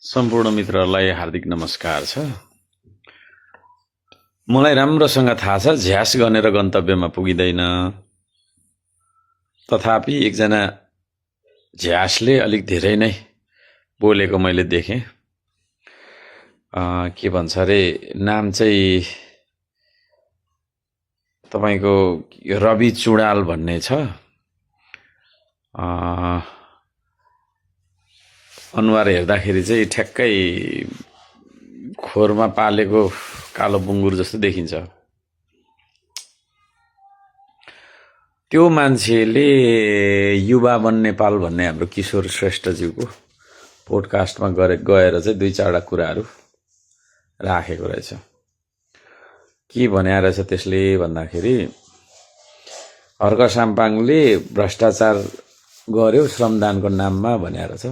सम्पूर्ण मित्रहरूलाई हार्दिक नमस्कार छ। मलाई राम्रोसँग थाहा छ झ्यास गनेर गन्तव्यमा पुगिँदैन, तथापि एकजना झ्यासले अलिक धेरै नै बोलेको मैले देखेँ। के भन्छ अरे, नाम चाहिँ तपाईको रवि चुडाल भन्ने छ। अनुहार हेर्दाखेरि चाहिँ ठ्याक्कै खोरमा पालेको कालो बुङ्गुर जस्तो देखिन्छ। त्यो मान्छेले युवा वन नेपाल भन्ने हाम्रो किशोर श्रेष्ठज्यूको पोडकास्टमा गएर चाहिँ दुई चारवटा कुराहरू राखेको रहेछ। के भने रहेछ त्यसले भन्दाखेरि, हर्क साम्पाङले भ्रष्टाचार गर्यो श्रमदानको नाममा भने रहेछ।